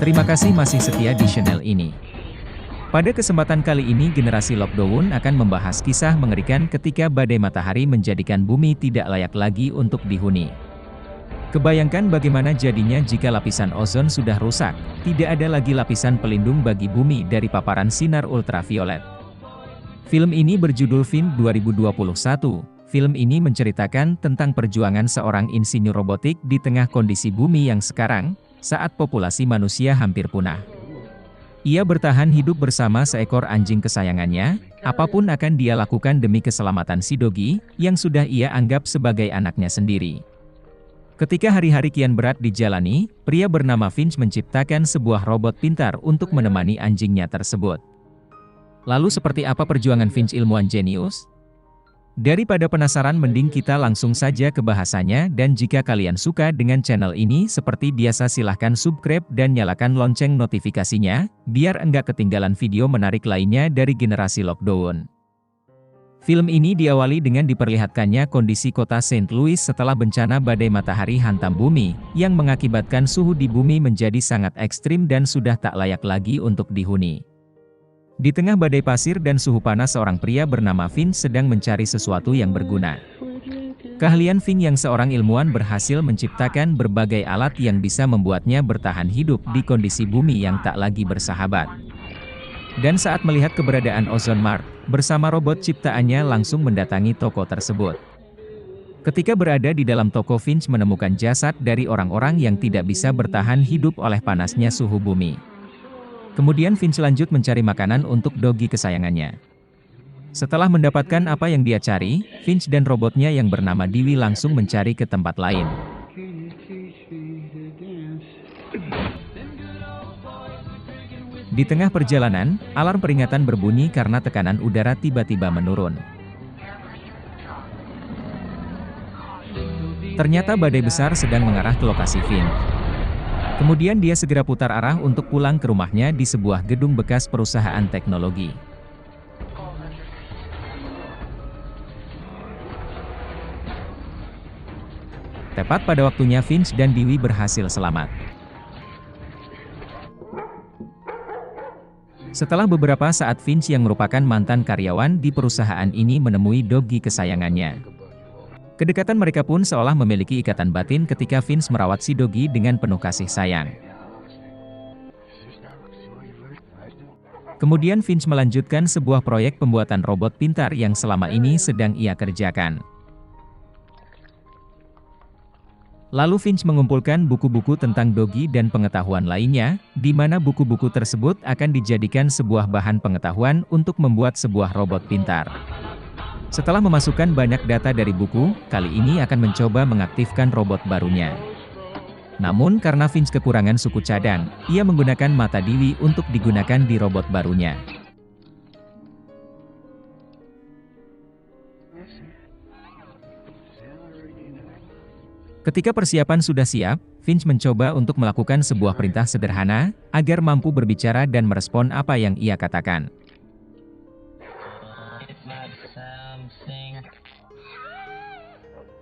Terima kasih masih setia di channel ini. Pada kesempatan kali ini generasi Lockdown akan membahas kisah mengerikan ketika badai matahari menjadikan bumi tidak layak lagi untuk dihuni. Kebayangkan bagaimana jadinya jika lapisan ozon sudah rusak, tidak ada lagi lapisan pelindung bagi bumi dari paparan sinar ultraviolet. Film ini berjudul Fin 2021. Film ini menceritakan tentang perjuangan seorang insinyur robotik di tengah kondisi bumi yang sekarang, saat populasi manusia hampir punah. Ia bertahan hidup bersama seekor anjing kesayangannya, apapun akan dia lakukan demi keselamatan si Dogi, yang sudah ia anggap sebagai anaknya sendiri. Ketika hari-hari kian berat dijalani, pria bernama Finch menciptakan sebuah robot pintar untuk menemani anjingnya tersebut. Lalu seperti apa perjuangan Finch ilmuwan jenius? Daripada penasaran mending kita langsung saja ke bahasanya, dan jika kalian suka dengan channel ini seperti biasa silahkan subscribe dan nyalakan lonceng notifikasinya, biar enggak ketinggalan video menarik lainnya dari generasi Lockdown. Film ini diawali dengan diperlihatkannya kondisi kota St. Louis setelah bencana badai matahari hantam bumi, yang mengakibatkan suhu di bumi menjadi sangat ekstrim dan sudah tak layak lagi untuk dihuni. Di tengah badai pasir dan suhu panas seorang pria bernama Finch sedang mencari sesuatu yang berguna. Keahlian Finch yang seorang ilmuwan berhasil menciptakan berbagai alat yang bisa membuatnya bertahan hidup di kondisi bumi yang tak lagi bersahabat. Dan saat melihat keberadaan ozon Mart, bersama robot ciptaannya langsung mendatangi toko tersebut. Ketika berada di dalam toko, Finch menemukan jasad dari orang-orang yang tidak bisa bertahan hidup oleh panasnya suhu bumi. Kemudian Finch lanjut mencari makanan untuk Dogi kesayangannya. Setelah mendapatkan apa yang dia cari, Finch dan robotnya yang bernama Dewey langsung mencari ke tempat lain. Di tengah perjalanan, alarm peringatan berbunyi karena tekanan udara tiba-tiba menurun. Ternyata badai besar sedang mengarah ke lokasi Finch. Kemudian dia segera putar arah untuk pulang ke rumahnya di sebuah gedung bekas perusahaan teknologi. Tepat pada waktunya Finch dan Dewey berhasil selamat. Setelah beberapa saat Finch yang merupakan mantan karyawan di perusahaan ini menemui Dogi kesayangannya. Kedekatan mereka pun seolah memiliki ikatan batin ketika Finch merawat si Dogi dengan penuh kasih sayang. Kemudian Finch melanjutkan sebuah proyek pembuatan robot pintar yang selama ini sedang ia kerjakan. Lalu Finch mengumpulkan buku-buku tentang Dogi dan pengetahuan lainnya, di mana buku-buku tersebut akan dijadikan sebuah bahan pengetahuan untuk membuat sebuah robot pintar. Setelah memasukkan banyak data dari buku, kali ini akan mencoba mengaktifkan robot barunya. Namun karena Finch kekurangan suku cadang, ia menggunakan mata Dewey untuk digunakan di robot barunya. Ketika persiapan sudah siap, Finch mencoba untuk melakukan sebuah perintah sederhana, agar mampu berbicara dan merespon apa yang ia katakan.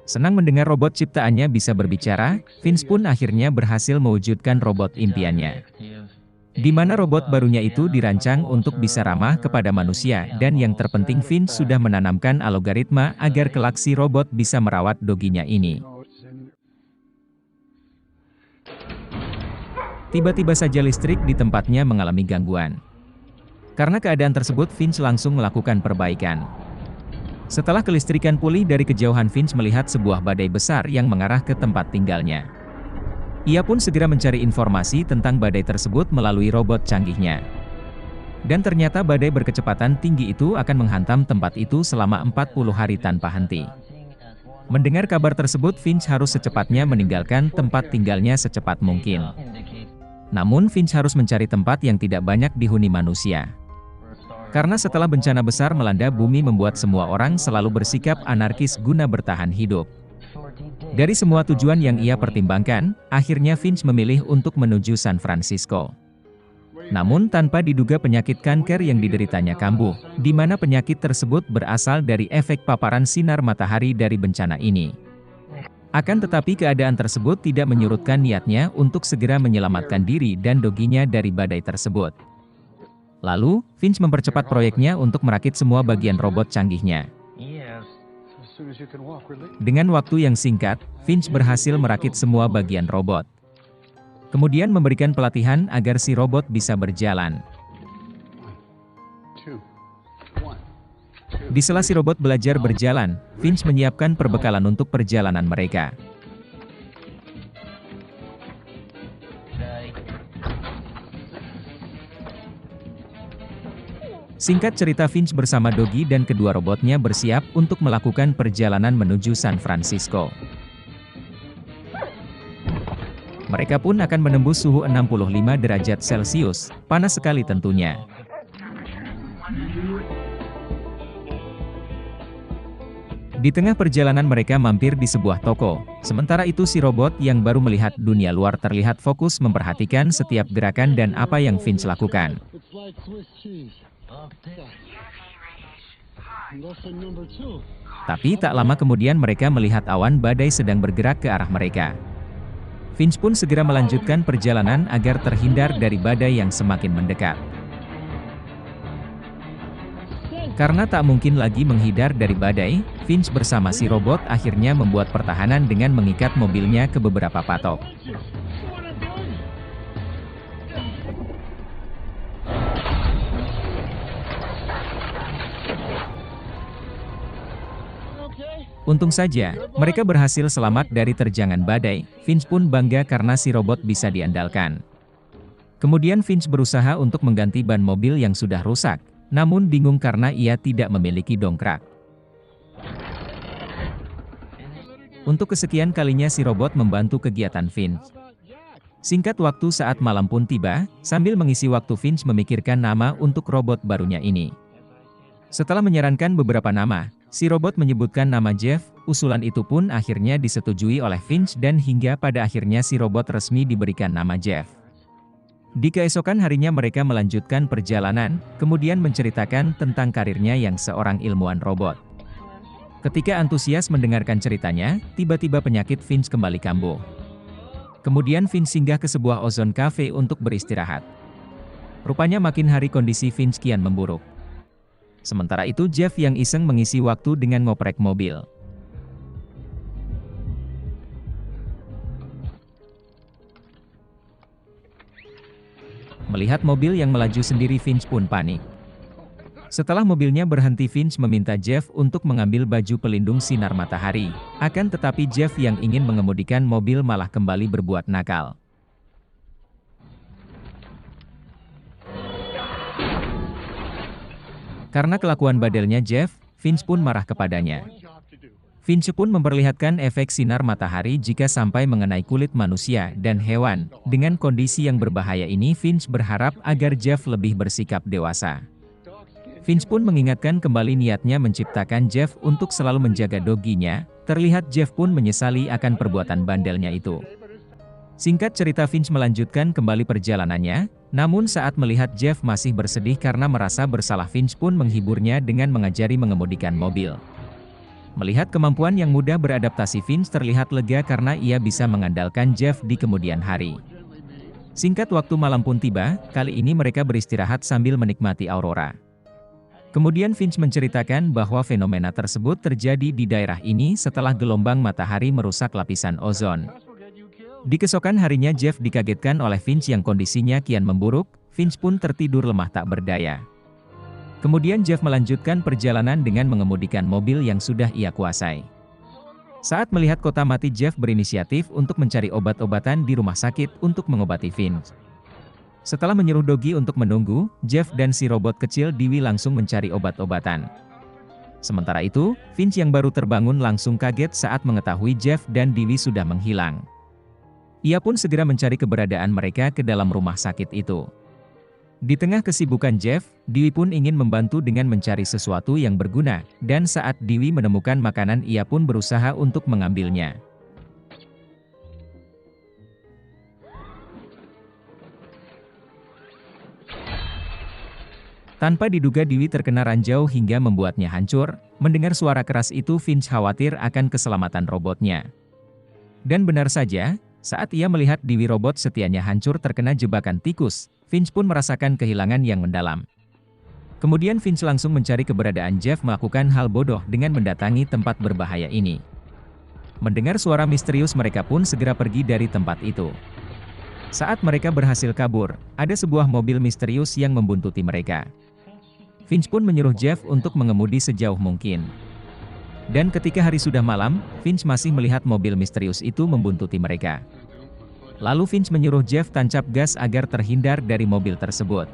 Senang mendengar robot ciptaannya bisa berbicara, Finch pun akhirnya berhasil mewujudkan robot impiannya. Di mana robot barunya itu dirancang untuk bisa ramah kepada manusia, dan yang terpenting Finch sudah menanamkan algoritma agar kelak si robot bisa merawat Doginya ini. Tiba-tiba saja listrik di tempatnya mengalami gangguan. Karena keadaan tersebut Finch langsung melakukan perbaikan. Setelah kelistrikan pulih dari kejauhan, Finch melihat sebuah badai besar yang mengarah ke tempat tinggalnya. Ia pun segera mencari informasi tentang badai tersebut melalui robot canggihnya. Dan ternyata badai berkecepatan tinggi itu akan menghantam tempat itu selama 40 hari tanpa henti. Mendengar kabar tersebut, Finch harus secepatnya meninggalkan tempat tinggalnya secepat mungkin. Namun Finch harus mencari tempat yang tidak banyak dihuni manusia. Karena setelah bencana besar melanda bumi membuat semua orang selalu bersikap anarkis guna bertahan hidup. Dari semua tujuan yang ia pertimbangkan, akhirnya Finch memilih untuk menuju San Francisco. Namun tanpa diduga penyakit kanker yang dideritanya kambuh, di mana penyakit tersebut berasal dari efek paparan sinar matahari dari bencana ini. Akan tetapi keadaan tersebut tidak menyurutkan niatnya untuk segera menyelamatkan diri dan doginya dari badai tersebut. Lalu, Finch mempercepat proyeknya untuk merakit semua bagian robot canggihnya. Dengan waktu yang singkat, Finch berhasil merakit semua bagian robot. Kemudian memberikan pelatihan agar si robot bisa berjalan. Di sela si robot belajar berjalan, Finch menyiapkan perbekalan untuk perjalanan mereka. Singkat cerita, Finch bersama Dogi dan kedua robotnya bersiap untuk melakukan perjalanan menuju San Francisco. Mereka pun akan menembus suhu 65 derajat Celcius, panas sekali tentunya. Di tengah perjalanan mereka mampir di sebuah toko. Sementara itu si robot yang baru melihat dunia luar terlihat fokus memperhatikan setiap gerakan dan apa yang Finch lakukan. Tapi tak lama kemudian mereka melihat awan badai sedang bergerak ke arah mereka. Finch pun segera melanjutkan perjalanan agar terhindar dari badai yang semakin mendekat. Karena tak mungkin lagi menghindar dari badai, Finch bersama si robot akhirnya membuat pertahanan dengan mengikat mobilnya ke beberapa patok. Untung saja, mereka berhasil selamat dari terjangan badai. Finch pun bangga karena si robot bisa diandalkan. Kemudian Finch berusaha untuk mengganti ban mobil yang sudah rusak, namun bingung karena ia tidak memiliki dongkrak. Untuk kesekian kalinya si robot membantu kegiatan Finch. Singkat waktu saat malam pun tiba, sambil mengisi waktu Finch memikirkan nama untuk robot barunya ini. Setelah menyarankan beberapa nama, si robot menyebutkan nama Jeff. Usulan itu pun akhirnya disetujui oleh Finch dan hingga pada akhirnya si robot resmi diberikan nama Jeff. Di keesokan harinya mereka melanjutkan perjalanan, kemudian menceritakan tentang karirnya yang seorang ilmuwan robot. Ketika antusias mendengarkan ceritanya, tiba-tiba penyakit Finch kembali kambuh. Kemudian Finch singgah ke sebuah ozone cafe untuk beristirahat. Rupanya makin hari kondisi Finch kian memburuk. Sementara itu Jeff yang iseng mengisi waktu dengan ngoprek mobil. Melihat mobil yang melaju sendiri, Finch pun panik. Setelah mobilnya berhenti, Finch meminta Jeff untuk mengambil baju pelindung sinar matahari. Akan tetapi Jeff yang ingin mengemudikan mobil malah kembali berbuat nakal. Karena kelakuan badelnya Jeff, Finch pun marah kepadanya. Finch pun memperlihatkan efek sinar matahari jika sampai mengenai kulit manusia dan hewan. Dengan kondisi yang berbahaya ini, Finch berharap agar Jeff lebih bersikap dewasa. Finch pun mengingatkan kembali niatnya menciptakan Jeff untuk selalu menjaga doginya. Terlihat Jeff pun menyesali akan perbuatan bandelnya itu. Singkat cerita, Finch melanjutkan kembali perjalanannya. Namun saat melihat Jeff masih bersedih karena merasa bersalah, Finch pun menghiburnya dengan mengajari mengemudikan mobil. Melihat kemampuan yang mudah beradaptasi, Finch terlihat lega karena ia bisa mengandalkan Jeff di kemudian hari. Singkat waktu malam pun tiba, kali ini mereka beristirahat sambil menikmati aurora. Kemudian Finch menceritakan bahwa fenomena tersebut terjadi di daerah ini setelah gelombang matahari merusak lapisan ozon. Di keesokan harinya Jeff dikagetkan oleh Finch yang kondisinya kian memburuk. Finch pun tertidur lemah tak berdaya. Kemudian Jeff melanjutkan perjalanan dengan mengemudikan mobil yang sudah ia kuasai. Saat melihat kota mati, Jeff berinisiatif untuk mencari obat-obatan di rumah sakit untuk mengobati Finch. Setelah menyuruh Dogi untuk menunggu, Jeff dan si robot kecil Dewey langsung mencari obat-obatan. Sementara itu, Finch yang baru terbangun langsung kaget saat mengetahui Jeff dan Dewey sudah menghilang. Ia pun segera mencari keberadaan mereka ke dalam rumah sakit itu. Di tengah kesibukan Jeff, Dewey pun ingin membantu dengan mencari sesuatu yang berguna, dan saat Dewey menemukan makanan ia pun berusaha untuk mengambilnya. Tanpa diduga Dewey terkena ranjau hingga membuatnya hancur. Mendengar suara keras itu, Finch khawatir akan keselamatan robotnya. Dan benar saja, saat ia melihat Dewi robot setianya hancur terkena jebakan tikus, Finch pun merasakan kehilangan yang mendalam. Kemudian Finch langsung mencari keberadaan Jeff melakukan hal bodoh dengan mendatangi tempat berbahaya ini. Mendengar suara misterius mereka pun segera pergi dari tempat itu. Saat mereka berhasil kabur, ada sebuah mobil misterius yang membuntuti mereka. Finch pun menyuruh Jeff untuk mengemudi sejauh mungkin. Dan ketika hari sudah malam, Finch masih melihat mobil misterius itu membuntuti mereka. Lalu Finch menyuruh Jeff tancap gas agar terhindar dari mobil tersebut.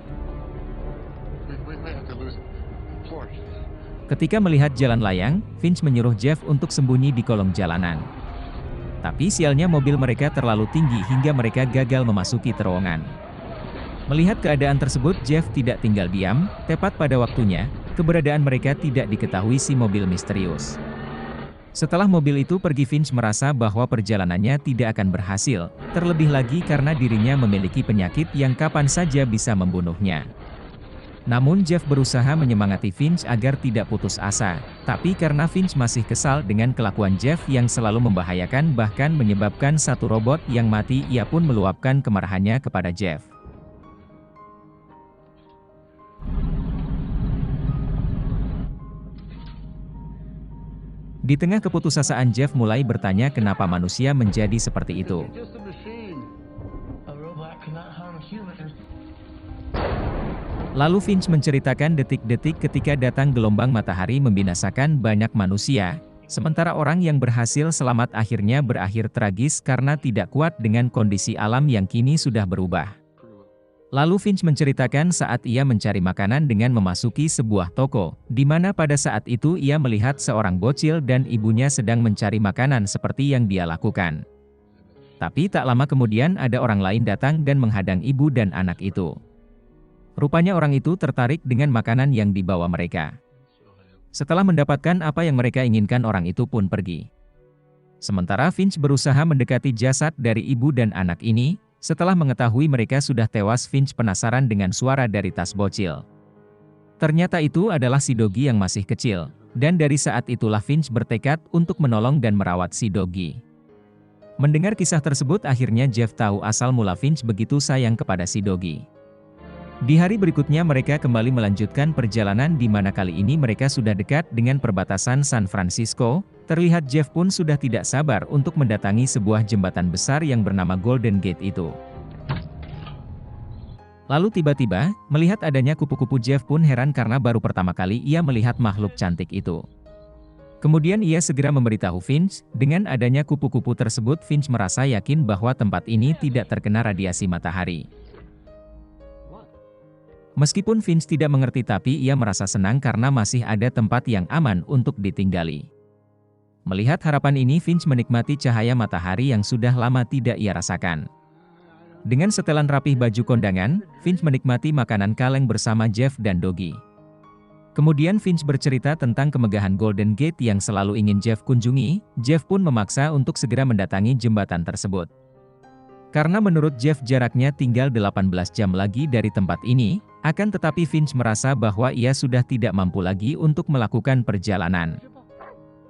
Ketika melihat jalan layang, Finch menyuruh Jeff untuk sembunyi di kolong jalanan. Tapi sialnya mobil mereka terlalu tinggi hingga mereka gagal memasuki terowongan. Melihat keadaan tersebut, Jeff tidak tinggal diam. Tepat pada waktunya, keberadaan mereka tidak diketahui si mobil misterius. Setelah mobil itu pergi, Finch merasa bahwa perjalanannya tidak akan berhasil, terlebih lagi karena dirinya memiliki penyakit yang kapan saja bisa membunuhnya. Namun Jeff berusaha menyemangati Finch agar tidak putus asa, tapi karena Finch masih kesal dengan kelakuan Jeff yang selalu membahayakan bahkan menyebabkan satu robot yang mati, ia pun meluapkan kemarahannya kepada Jeff. Di tengah keputusasaan, Jeff mulai bertanya kenapa manusia menjadi seperti itu. Lalu Finch menceritakan detik-detik ketika datang gelombang matahari membinasakan banyak manusia, sementara orang yang berhasil selamat akhirnya berakhir tragis karena tidak kuat dengan kondisi alam yang kini sudah berubah. Lalu Finch menceritakan saat ia mencari makanan dengan memasuki sebuah toko, di mana pada saat itu ia melihat seorang bocil dan ibunya sedang mencari makanan seperti yang dia lakukan. Tapi tak lama kemudian ada orang lain datang dan menghadang ibu dan anak itu. Rupanya orang itu tertarik dengan makanan yang dibawa mereka. Setelah mendapatkan apa yang mereka inginkan, orang itu pun pergi. Sementara Finch berusaha mendekati jasad dari ibu dan anak ini. Setelah mengetahui mereka sudah tewas, Finch penasaran dengan suara dari tas bocil. Ternyata itu adalah si Doggy yang masih kecil, dan dari saat itulah Finch bertekad untuk menolong dan merawat si Doggy. Mendengar kisah tersebut, akhirnya Jeff tahu asal mula Finch begitu sayang kepada si Doggy. Di hari berikutnya mereka kembali melanjutkan perjalanan, di mana kali ini mereka sudah dekat dengan perbatasan San Francisco. Terlihat Jeff pun sudah tidak sabar untuk mendatangi sebuah jembatan besar yang bernama Golden Gate itu. Lalu tiba-tiba, melihat adanya kupu-kupu, Jeff pun heran karena baru pertama kali ia melihat makhluk cantik itu. Kemudian ia segera memberitahu Finch, dengan adanya kupu-kupu tersebut Finch merasa yakin bahwa tempat ini tidak terkena radiasi matahari. Meskipun Finch tidak mengerti, tapi ia merasa senang karena masih ada tempat yang aman untuk ditinggali. Melihat harapan ini, Finch menikmati cahaya matahari yang sudah lama tidak ia rasakan. Dengan setelan rapih baju kondangan, Finch menikmati makanan kaleng bersama Jeff dan Doggy. Kemudian Finch bercerita tentang kemegahan Golden Gate yang selalu ingin Jeff kunjungi. Jeff pun memaksa untuk segera mendatangi jembatan tersebut. Karena menurut Jeff jaraknya tinggal 18 jam lagi dari tempat ini, akan tetapi Finch merasa bahwa ia sudah tidak mampu lagi untuk melakukan perjalanan.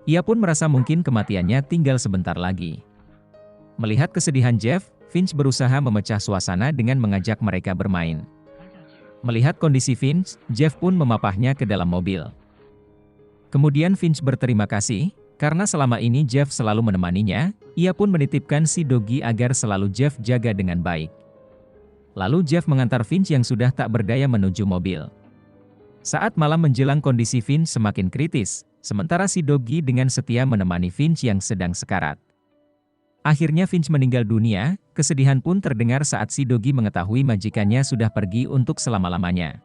Ia pun merasa mungkin kematiannya tinggal sebentar lagi. Melihat kesedihan Jeff, Finch berusaha memecah suasana dengan mengajak mereka bermain. Melihat kondisi Finch, Jeff pun memapahnya ke dalam mobil. Kemudian Finch berterima kasih, karena selama ini Jeff selalu menemaninya. Ia pun menitipkan si Doggy agar selalu Jeff jaga dengan baik. Lalu Jeff mengantar Finch yang sudah tak berdaya menuju mobil. Saat malam menjelang, kondisi Finch semakin kritis. Sementara si Doggy dengan setia menemani Finch yang sedang sekarat. Akhirnya Finch meninggal dunia. Kesedihan pun terdengar saat si Doggy mengetahui majikannya sudah pergi untuk selama-lamanya.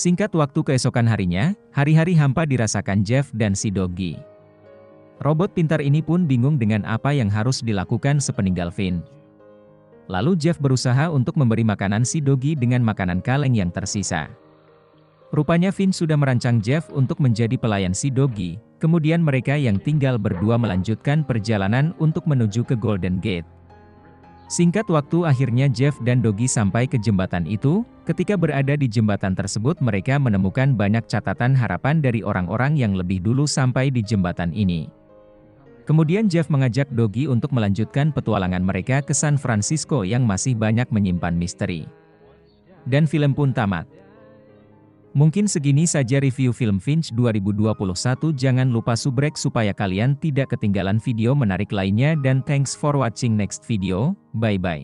Singkat waktu keesokan harinya, hari-hari hampa dirasakan Jeff dan si Doggy. Robot pintar ini pun bingung dengan apa yang harus dilakukan sepeninggal Finch. Lalu Jeff berusaha untuk memberi makanan si Doggy dengan makanan kaleng yang tersisa. Rupanya Finch sudah merancang Jeff untuk menjadi pelayan si Doggy. Kemudian mereka yang tinggal berdua melanjutkan perjalanan untuk menuju ke Golden Gate. Singkat waktu akhirnya Jeff dan Doggy sampai ke jembatan itu. Ketika berada di jembatan tersebut mereka menemukan banyak catatan harapan dari orang-orang yang lebih dulu sampai di jembatan ini. Kemudian Jeff mengajak Doggy untuk melanjutkan petualangan mereka ke San Francisco yang masih banyak menyimpan misteri. Dan film pun tamat. Mungkin segini saja review film Finch 2021. Jangan lupa subrek supaya kalian tidak ketinggalan video menarik lainnya dan thanks for watching next video. Bye bye.